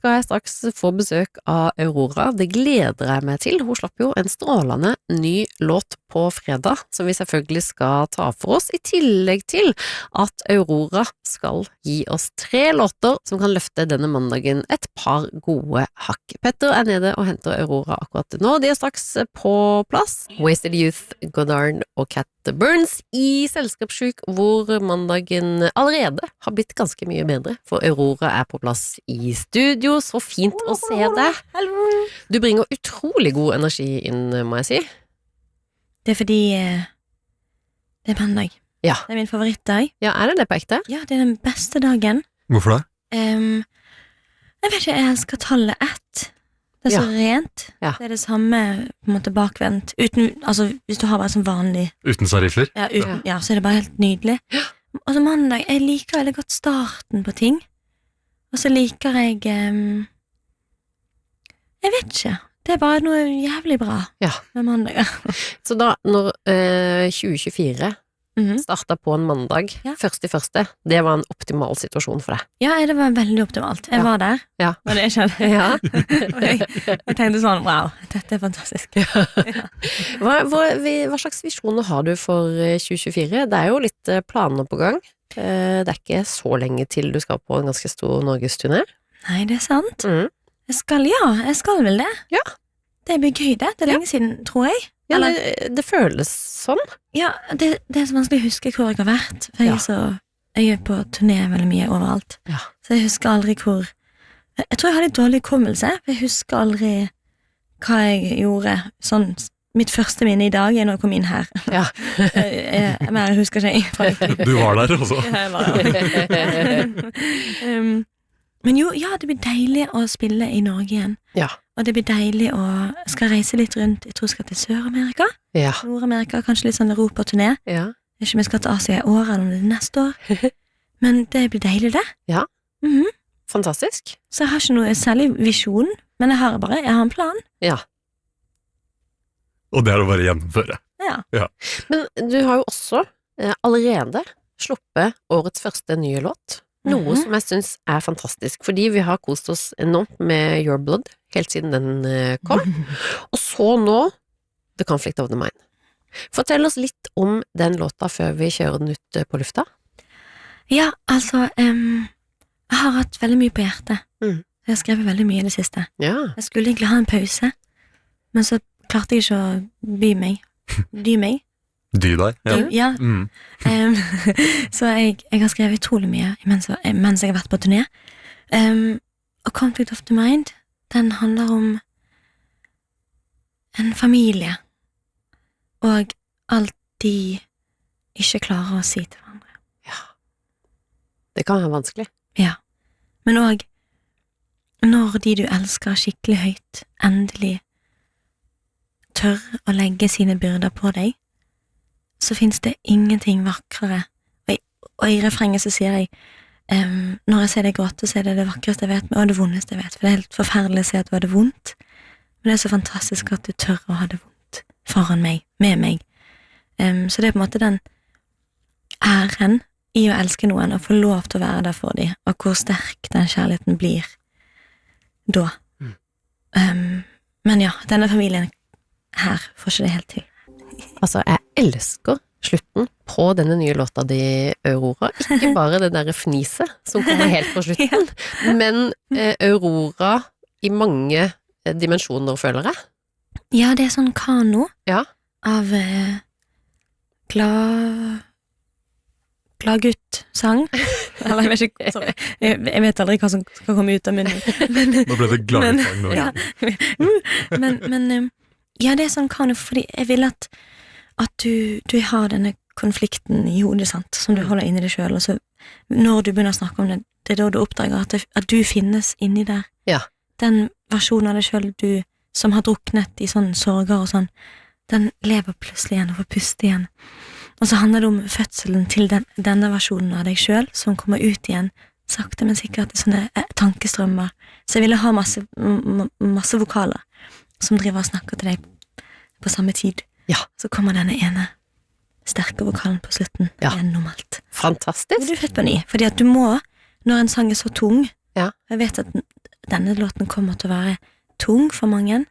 skal jeg straks få besøk av Aurora. Det gleder jeg meg til. Hun slapp jo en strålende ny låt på fredag, som vi selvfølgelig skal ta for oss, i tillegg til at Aurora skal gi oss 3 låter som kan løfte denne mandagen et par gode hakk. Petter er nede og henter Aurora akkurat nå. De er straks på plass. Wasted Youth, Goddard og Cat Burns i Selskapssjuk, hvor mandagen allerede har blitt ganske mye bedre, for Aurora er på plass i studio. Så fint å se deg. Hallo. Du bringer utrolig god energi inn, må jeg si. Det er fordi det er mandag. Ja. Det er min favorittdag. Ja, er det på ekte? Ja, det er den beste dagen. Hvorfor det? Jeg vet ikke, jeg elsker tallet 1. Det er så rent. Ja. Det er det samme på en måte bakvendt. Uten, altså, hvis du har bare sånn vanlig Uten sarifler? ja, så er det bare helt nydelig. Og så mandag, jeg liker veldig godt starten på ting. Og så liker jeg vet ikke. Det er bare noe jævlig bra med mandag. Så da, når 2024 startet på en mandag, 1.1., det var en optimal situasjon for deg? Ja, det var veldig optimalt. Jeg var der, og det skjedde. Og jeg tenkte sånn, wow, dette er fantastisk. Hva slags visjoner har du for 2024? Det er jo litt planer på gang. Det er ikke så lenge til du skal på en ganske stor Norgesturné. Nei, det er sant. Jeg skal vel det. Ja. Det blir gøy det. Det er lenge siden, tror jeg. Ja, det føles sånn. Ja, det er så vanskelig å huske hvor jeg har vært, for jeg er på turné veldig mye overalt. Ja. Så jeg husker aldri hvor. Jeg tror jeg har litt dårlig hukommelse, for jeg husker aldri hva jeg gjorde. Sånn, mitt første minne i dag er når jeg kom inn her. Ja. Men jeg husker ikke. Du var der også. Ja, jeg var der. Men jo, ja, det blir deilig å spille i Norge igjen. Ja. Og det blir deilig å skal reise litt rundt. Jeg tror jeg skal til Sør-Amerika, Nord-Amerika, kanskje litt sånn Europa-turné. Ja. Jeg vet ikke om jeg skal til Asia i år, eller om det er neste år. Men det blir deilig det. Ja, fantastisk. Så jeg har ikke noe særlig visjon, men jeg har en plan. Ja. Og det er å bare gjennomføre. Ja. Men du har jo også allerede sluppet årets første nye låt. Noe som jeg synes er fantastisk, fordi vi har kost oss enormt med Your Blood helt siden den kom. Og så nå The Conflict of the Mind. Fortell oss litt om den låta før vi kjører den ut på lufta. Ja, altså jeg har hatt veldig mye på hjertet. Jeg har skrevet veldig mye i det siste. Jeg skulle egentlig ha en pause, men så klarte jeg ikke å dy meg. Dy deg? Ja. Så jeg har skrevet utrolig mye mens jeg har vært på turné. Og Conflict of the Mind, den handler om en familie og alt de ikke klarer å si til hverandre. Ja. Det kan være vanskelig. Ja. Men også når de du elsker skikkelig høyt endelig tør å legge sine byrder på deg, så finnes det ingenting vakrere. Og i refrenget så sier jeg, når jeg ser deg gråte, så er det det vakreste jeg vet, og det vondeste jeg vet, for det er helt forferdelig å se at du har det vondt, men det er så fantastisk at du tør å ha det vondt foran meg, med meg. Så det er på en måte den æren i å elske noen, og få lov til å være der for dem, og hvor sterk den kjærligheten blir da. Men ja, denne familien her får ikke det helt til. Altså, jeg elsker slutten på denne nye låta di, Aurora. Ikke bare det der fniset som kommer helt på slutten, men Aurora i mange dimensjoner, føler jeg. Ja, det er sånn kano av gladgutt-sang. Eller jeg vet ikke, sorry. Jeg vet aldri hva som skal komme ut av munnen. Nå ble det gladgutt-sang nå. Men ja, det er sånn kano, fordi jeg vil at du har denne konflikten i hodet, sant, som du holder inni deg selv, og så når du begynner å snakke om det, det er da du oppdager at du finnes inni der. Ja. Den versjonen av deg selv som har druknet i sånne sorger og sånn, den lever plutselig igjen og får puste igjen. Og så handler det om fødselen til denne versjonen av deg selv, som kommer ut igjen, sakte, men sikkert i sånne tankestrømmer. Så jeg ville ha masse vokaler som driver og snakker til deg på samme tid. Ja. Så kommer denne ene sterke vokalen på slutten gjennom alt. Fantastisk. Du er født på ny, fordi at du må, når en sang er så tung, jeg vet at denne låten kommer til å være tung for mange,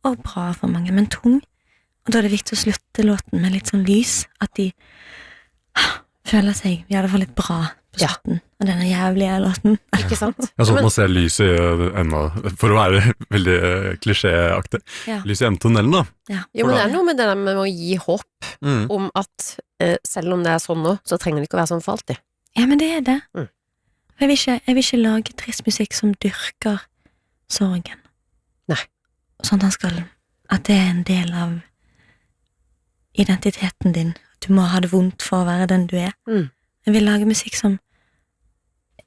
og bra for mange, men tung. Og da er det viktig å slutte låten med litt sånn lys, at de føler seg, i alle fall litt bra på slutten av denne jævlige låten. Ikke sant? Ja, sånn at man ser lys i enda, for å være veldig klisjéaktig, lys i endtunnelen da. Jo, men det er noe med det der med å gi håp om at selv om det er sånn nå, så trenger det ikke å være sånn for alltid. Ja, men det er det. Jeg vil ikke lage trist musikk som dyrker sorgen. Nei. Sånn at det er en del av identiteten din. Du må ha det vondt for å være den du er. Jeg vil lage musikk som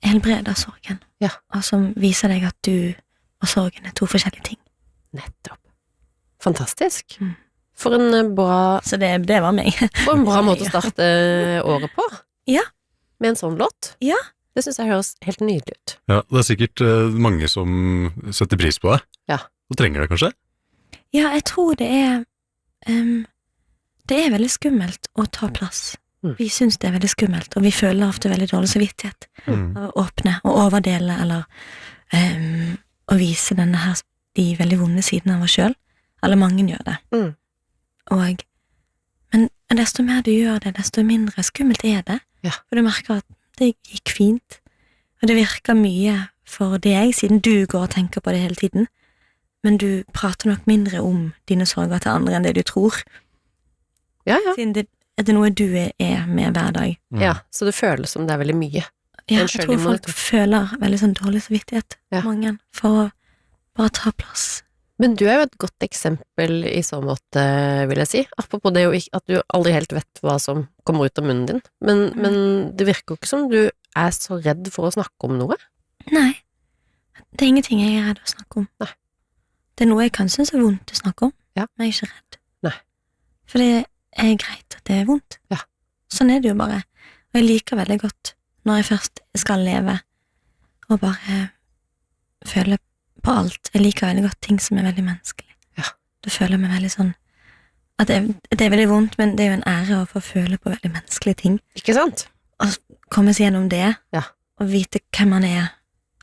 helbreder sorgen, og som viser deg at du og sorgen er to forskjellige ting. Nettopp. Fantastisk. For en bra... Så det var meg. For en bra måte å starte året på. Ja. Med en sånn låt. Ja. Det synes jeg høres helt nydelig ut. Ja, det er sikkert mange som setter pris på det. Ja. Du trenger det kanskje? Ja, jeg tror det er veldig skummelt å ta plass. Vi synes det er veldig skummelt, og vi føler ofte veldig dårlig samvittighet av å åpne og overdele, eller å vise de veldig vonde sidene av oss selv. Eller mange gjør det. Men desto mer du gjør det, desto mindre skummelt er det. Ja. For du merker at det gikk fint, og det virker mye for deg, siden du går og tenker på det hele tiden, men du prater nok mindre om dine sorger til andre enn det du tror. Ja. Siden det er noe du er med hver dag. Ja, så det føles som det er veldig mye. Ja, jeg tror folk føler veldig sånn dårlig samvittighet, mange, for å bare ta plass. Men du er jo et godt eksempel i så måte, vil jeg si. Apropos det jo ikke, at du aldri helt vet hva som kommer ut av munnen din. Men det virker jo ikke som du er så redd for å snakke om noe. Nei, det er ingenting jeg er redd for å snakke om. Nei. Det er noe jeg kan synes er vondt å snakke om, men jeg er ikke redd. Nei. For det er greit at det er vondt. Ja. Sånn er det jo bare. Og jeg liker veldig godt når jeg først skal leve og bare føle på alt. Jeg liker veldig godt ting som er veldig menneskelig. Ja. Det føler meg veldig sånn at det er veldig vondt, men det er jo en ære å få føle på veldig menneskelige ting. Ikke sant? Og komme seg gjennom det, Ja. og vite hvem man er.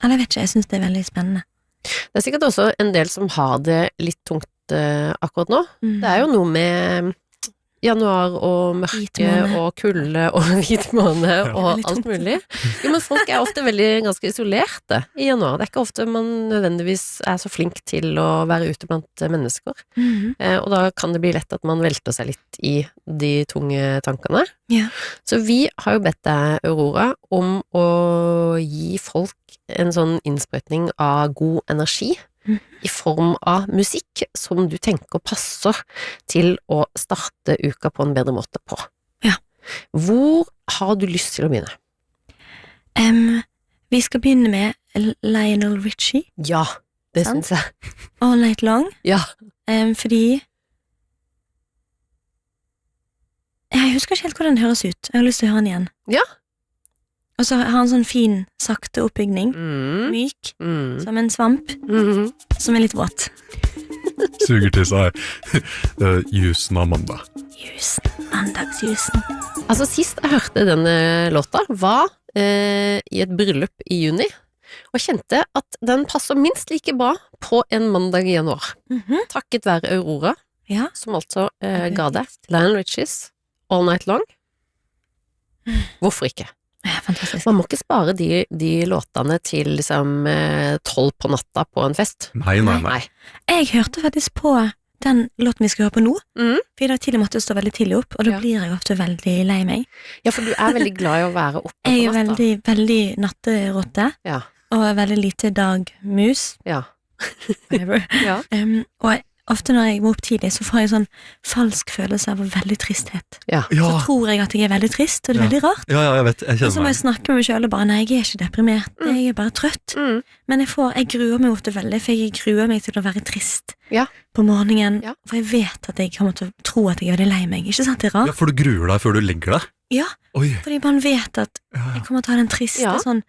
Eller jeg vet ikke, jeg synes det er veldig spennende. Det er sikkert også en del som har det litt tungt akkurat nå. Det er jo noe med januar og mørke og kulde og hvit måne og alt mulig. Jo, men folk er ofte ganske isolerte i januar. Det er ikke ofte man nødvendigvis er så flink til å være ute blant mennesker. Og da kan det bli lett at man velter seg litt i de tunge tankene. Ja. Så vi har jo bedt deg, Aurora, om å gi folk en sånn innsprøytning av god energi i form av musikk som du tenker passer til å starte uka på en bedre måte på. Ja. Hvor har du lyst til å begynne? Vi skal begynne med Lionel Richie. Ja, det synes jeg. All Night Long. Ja. Fordi jeg husker ikke helt hvordan det høres ut. Jeg har lyst til å høre den igjen. Ja. Og så har han sånn fin, sakte oppbygning. Myk, som en svamp, som er litt våt. Suger til seg jusen av mandag. Mandagsjusen. Altså, sist jeg hørte denne låta var i et bryllup i juni, og kjente at den passer minst like bra på en mandag i januar. Takket være Aurora, som altså ga deg Lionel Richies All Night Long. Hvorfor ikke? Ja, fantastisk. Man må ikke spare de låtene til liksom 12 på natta på en fest. Nei. Jeg hørte faktisk på den låten vi skal høre på nå, for i dag tidlig måtte jeg stå veldig tidlig opp, og da blir jeg ofte veldig lei meg. Ja, for du er veldig glad i å være oppe på natta. Jeg er veldig, veldig natterotte, og veldig lite dagmus. Ja. Whatever. Ja. Og ofte når jeg må opp tidlig, så får jeg sånn falsk følelse av veldig tristhet. Ja. Så tror jeg at jeg er veldig trist, og det er veldig rart. Ja, jeg vet, jeg Og så kjenner må meg. jeg snakke med meg selv og bare, nei, jeg er ikke deprimert, jeg er bare trøtt. Men jeg gruer meg ofte veldig, for jeg gruer meg til å være trist på morgenen, for jeg vet at jeg kommer til å tro at jeg er veldig lei meg. Ikke sant, det er rart? Ja, for du gruer deg før du legger deg? Ja, Oi. fordi man vet at jeg kommer til å ha den triste sånn,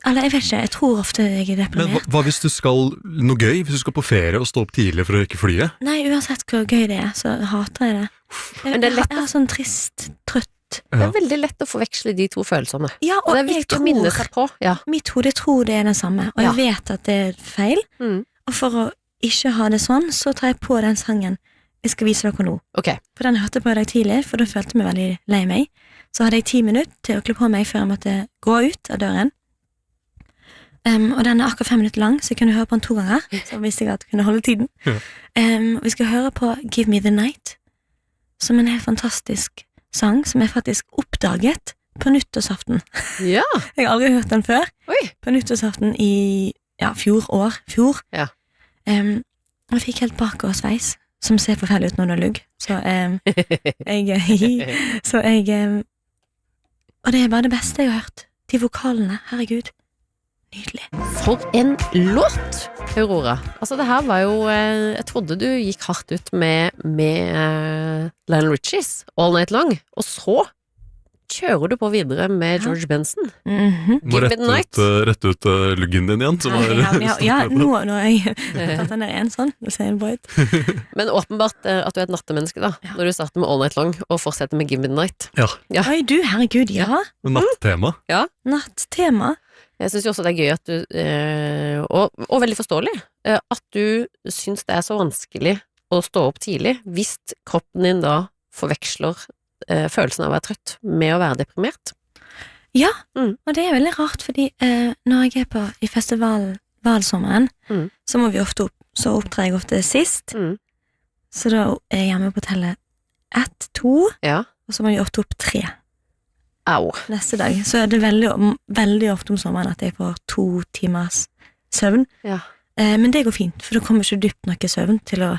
eller jeg vet ikke, jeg tror ofte jeg er Men deprimert. hva hvis du skal noe gøy? Hvis du skal på ferie og stå opp tidlig for å rekke flyet? Nei, uansett hvor gøy det er, så hater jeg det. Men det er lett jeg har sånn trist, trøtt godt. Det veldig lett å forveksle de to følelsene. Ja, Og det viktig å minne seg på. Ja. mitt hode tror det den samme, og jeg vet at det feil. Og for å ikke ha det sånn, så tar jeg på den sangen jeg skal vise dere nå. Ok. For den hørte jeg på i dag tidlig, for da følte jeg meg veldig lei meg. Så hadde jeg 10 minutter til å kle på meg før jeg måtte gå ut av døren. Og den akkurat 5 minutter lang, så jeg kunne høre på den 2 ganger. Så visste jeg at jeg kunne holde tiden. Vi skal høre på Give Me The Night, som en helt fantastisk sang, som jeg faktisk oppdaget på nyttårsaften. Ja. Jeg har aldri hørt den før. Oi. På nyttårsaften i fjor. Ja. Jeg fikk helt bakoversveis, som ser forferdelig ut når du har lugg. Så og det er bare det beste jeg har hørt. De vokalene, herregud. Nydelig. For en låt, Aurora. Altså, det her var jo jeg trodde du gikk hardt ut med Lionel Richies All Night Long, og så kjører du på videre med George Benson. Må rette ut luggen din igjen, som nå har jeg tatt den der igjen sånn. Det ser bra ut. Men åpenbart at du er et nattemenneske, da, når du starter med All Night Long og fortsetter med Give Me The Night. Ja. Oi, du, herregud, ja. Nattema. Ja. Nattema. Jeg synes jo også det er gøy at du, og veldig forståelig, at du synes det er så vanskelig å stå opp tidlig, hvis kroppen din da forveksler følelsen av å være trøtt med å være deprimert. Ja, og det er veldig rart, fordi når jeg er i festivalsommeren, så må vi ofte så opptrer jeg ofte sist, så da er jeg hjemme på hotellet 1, 2, og så må vi ofte opp 3. Au. Neste dag, så er det veldig ofte om sommeren at jeg får 2 timers søvn. Ja. Men det går fint, for det kommer ikke dypt nok i søvn til å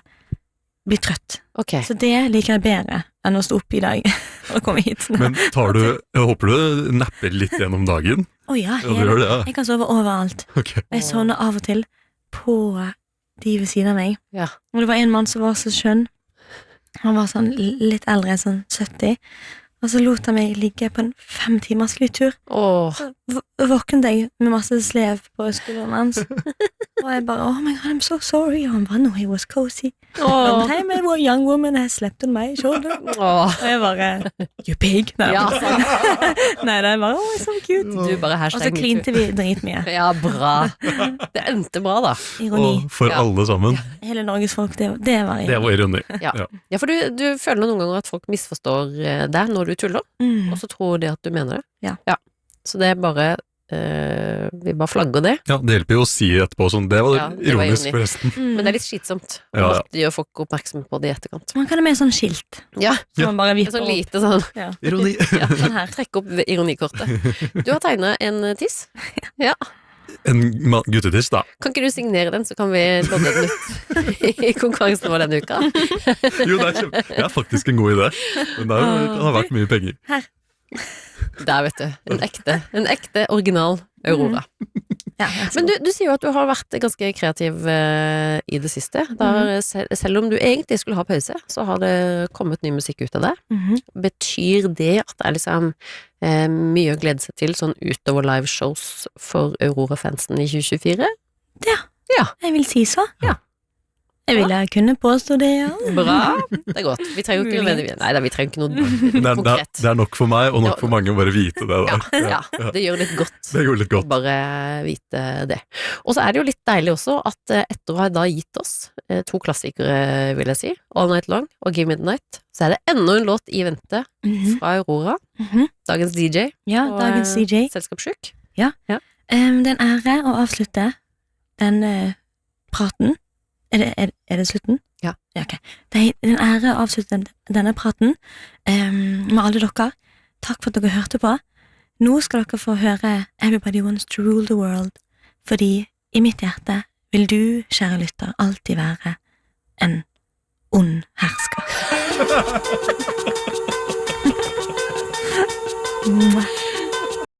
bli trøtt. Ok. Så det liker jeg bedre enn å stå opp i dag og komme hit. Men jeg håper du napper litt gjennom dagen? Ja, du gjør det, ja. Jeg kan sove overalt. Okay. Jeg sovner av og til på de ved siden av meg. Ja. Og det var en mann som var så skjønn. Han var sånn litt eldre, sånn 70. Og så lot han meg ligge på en 5 timers flytur. Så våknet jeg med masse slev på skulderen hans. Og jeg bare, oh my god, I'm so sorry. Og han bare, no, he was cozy. Long time a young woman has slept on my shoulder. Og jeg bare, you pig. Nei, nei, det er bare, oh, so cute. Du bare og så klinte vi dritmye. Ja, bra. Det endte bra, da. Ironi. Og for alle sammen. Hele Norges folk, det var ironi. Det var ironi. Ja, for du føler noen ganger at folk misforstår deg når du tuller, og så tror de at du mener det. Ja. Så det er bare vi bare flagger det. Ja, det hjelper jo å si etterpå sånn, det var ironisk forresten. Men det er litt slitsomt å gjøre folk oppmerksom på det i etterkant. Man kan ha med sånn skilt. Ja, man bare vipper sånn lite sånn. Ironi. Sånn her, trekk opp ironikortet. Du har tegnet en tiss. Ja. En guttetiss, da. Kan ikke du signere den, så kan vi lodde den ut i konkurransen vår denne uka? Jo, det er faktisk en god idé. Men det har vært mye penger. Her. Der, vet du. En ekte original Aurora. Men du sier jo at du har vært ganske kreativ i det siste. Selv om du egentlig skulle ha pause, så har det kommet ny musikk ut av det. Betyr det at det er liksom mye å glede seg til sånn utover liveshows for Aurora-fansen i 2024? Ja, jeg vil si så. Ja. Jeg ville kunne påstå det, ja. Bra, det er godt. Vi trenger jo ikke vi trenger ikke noe konkret. Det er nok for meg, og nok for mange å bare vite det der. Ja, det gjør litt godt. Det gjør litt godt. Bare vite det. Og så er det jo litt deilig også at etter å ha da gitt oss 2 klassikere, vil jeg si, All Night Long og Give Me The Night, så er det enda en låt i vente fra Aurora, dagens DJ og dagens DJ. Selskapssjuk. Ja. Det er en ære å avslutte den praten. Er det slutten? Ja. Ok. Det er en ære å avslutte denne praten med alle dere. Takk for at dere hørte på. Nå skal dere få høre Everybody Wants to Rule the World, fordi i mitt hjerte vil du, kjære lytter, alltid være en